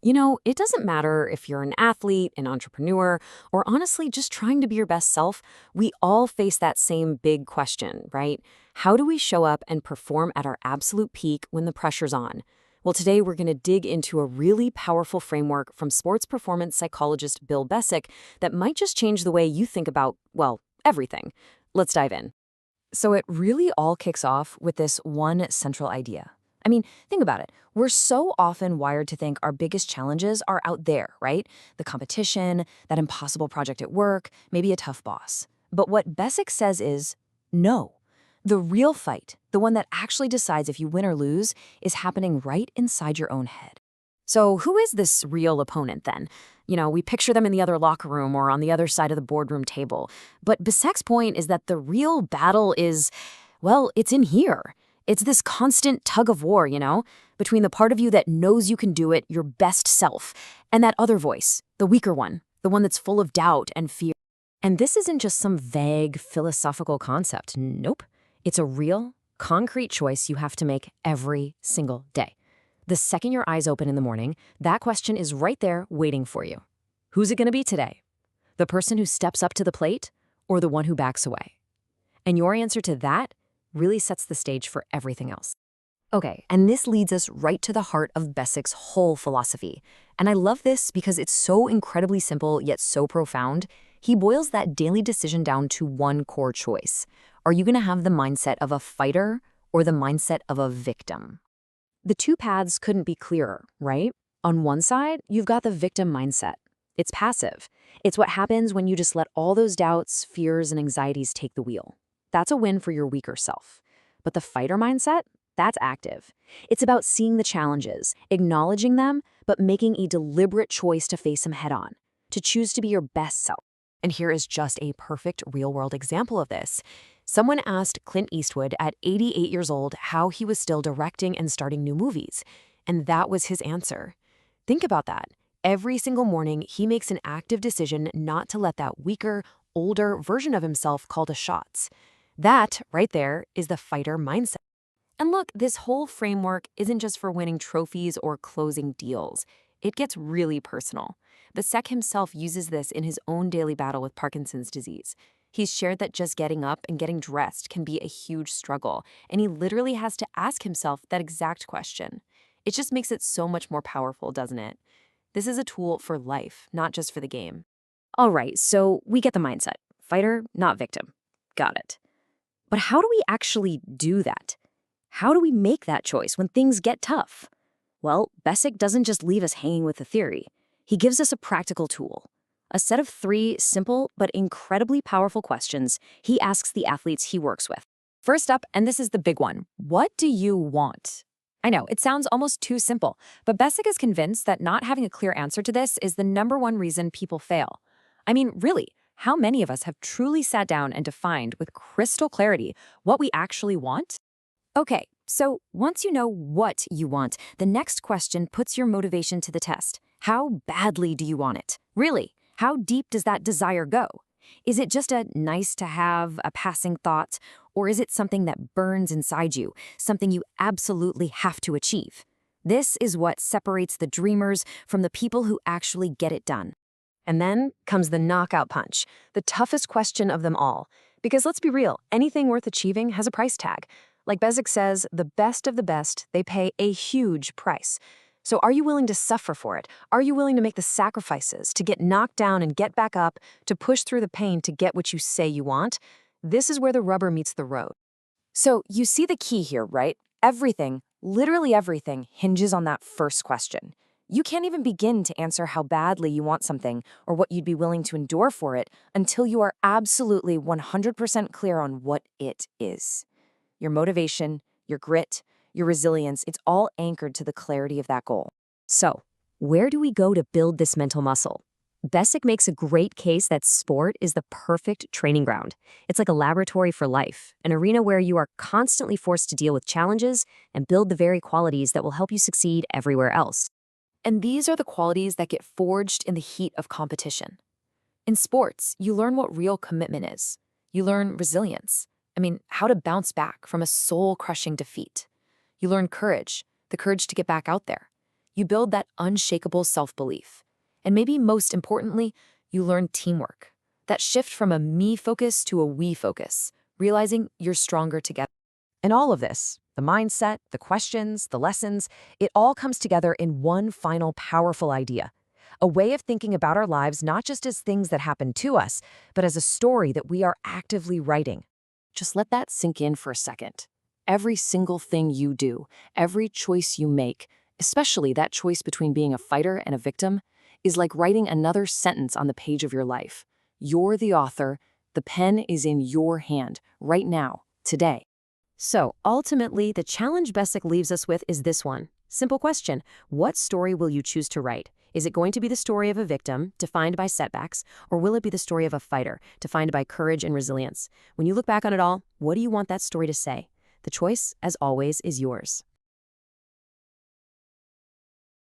It doesn't matter if you're an athlete, an entrepreneur, or honestly just trying to be your best self, we all face that same big question, right? How do we show up and perform at our absolute peak when the pressure's on? Well, today we're going to dig into a really powerful framework from sports performance psychologist Bill Besick that might just change the way you think about, well, everything. Let's dive in. So it really all kicks off with this one central idea. I mean, think about it. We're so often wired to think our biggest challenges are out there, right? The competition, that impossible project at work, maybe a tough boss. But what Besick says is, no. The real fight, the one that actually decides if you win or lose, is happening right inside your own head. So who is this real opponent then? We picture them in the other locker room or on the other side of the boardroom table. But Besick's point is that the real battle is, well, it's in here. It's this constant tug of war, between the part of you that knows you can do it, your best self, and that other voice, the weaker one, the one that's full of doubt and fear. And this isn't just some vague philosophical concept. Nope. It's a real, concrete choice you have to make every single day. The second your eyes open in the morning, that question is right there waiting for you. Who's it going to be today? The person who steps up to the plate or the one who backs away? And your answer to that really sets the stage for everything else. Okay, and this leads us right to the heart of Besick's whole philosophy. And I love this because it's so incredibly simple yet so profound. He boils that daily decision down to one core choice. Are you going to have the mindset of a fighter or the mindset of a victim? The two paths couldn't be clearer, right? On one side, you've got the victim mindset. It's passive. It's what happens when you just let all those doubts, fears, and anxieties take the wheel. That's a win for your weaker self. But the fighter mindset? That's active. It's about seeing the challenges, acknowledging them, but making a deliberate choice to face them head on, to choose to be your best self. And here is just a perfect real-world example of this. Someone asked Clint Eastwood at 88 years old how he was still directing and starting new movies. And that was his answer. Think about that. Every single morning, he makes an active decision not to let that weaker, older version of himself call the shots. That, right there, is the fighter mindset. And look, this whole framework isn't just for winning trophies or closing deals. It gets really personal. Besick himself uses this in his own daily battle with Parkinson's disease. He's shared that just getting up and getting dressed can be a huge struggle, and he literally has to ask himself that exact question. It just makes it so much more powerful, doesn't it? This is a tool for life, not just for the game. All right, so we get the mindset. Fighter, not victim. Got it. But how do we actually do that? How do we make that choice when things get tough? Well, Besick doesn't just leave us hanging with the theory. He gives us a practical tool. A set of 3 simple but incredibly powerful questions he asks the athletes he works with. First up, and this is the big one, what do you want? I know, it sounds almost too simple, but Besick is convinced that not having a clear answer to this is the #1 reason people fail. I mean, really, how many of us have truly sat down and defined with crystal clarity what we actually want? Okay, so once you know what you want, the next question puts your motivation to the test. How badly do you want it? Really? How deep does that desire go? Is it just a nice to have, a passing thought, or is it something that burns inside you, something you absolutely have to achieve? This is what separates the dreamers from the people who actually get it done. And then comes the knockout punch, the toughest question of them all. Because let's be real, anything worth achieving has a price tag. Like Besick says, the best of the best, they pay a huge price. So are you willing to suffer for it? Are you willing to make the sacrifices, to get knocked down and get back up, to push through the pain to get what you say you want? This is where the rubber meets the road. So you see the key here, right? Everything, literally everything, hinges on that first question. You can't even begin to answer how badly you want something or what you'd be willing to endure for it until you are absolutely 100% clear on what it is. Your motivation, your grit, your resilience, it's all anchored to the clarity of that goal. So, where do we go to build this mental muscle? Besick makes a great case that sport is the perfect training ground. It's like a laboratory for life, an arena where you are constantly forced to deal with challenges and build the very qualities that will help you succeed everywhere else. And these are the qualities that get forged in the heat of competition. In sports, you learn what real commitment is. You learn resilience. How to bounce back from a soul-crushing defeat. You learn courage, the courage to get back out there. You build that unshakable self-belief. And maybe most importantly, you learn teamwork. That shift from a me focus to a we focus, realizing you're stronger together. And all of this, the mindset, the questions, the lessons, it all comes together in one final powerful idea. A way of thinking about our lives not just as things that happen to us, but as a story that we are actively writing. Just let that sink in for a second. Every single thing you do, every choice you make, especially that choice between being a fighter and a victim, is like writing another sentence on the page of your life. You're the author. The pen is in your hand, right now, today. So, ultimately, the challenge Besic leaves us with is this one. Simple question. What story will you choose to write? Is it going to be the story of a victim, defined by setbacks, or will it be the story of a fighter, defined by courage and resilience? When you look back on it all, what do you want that story to say? The choice, as always, is yours.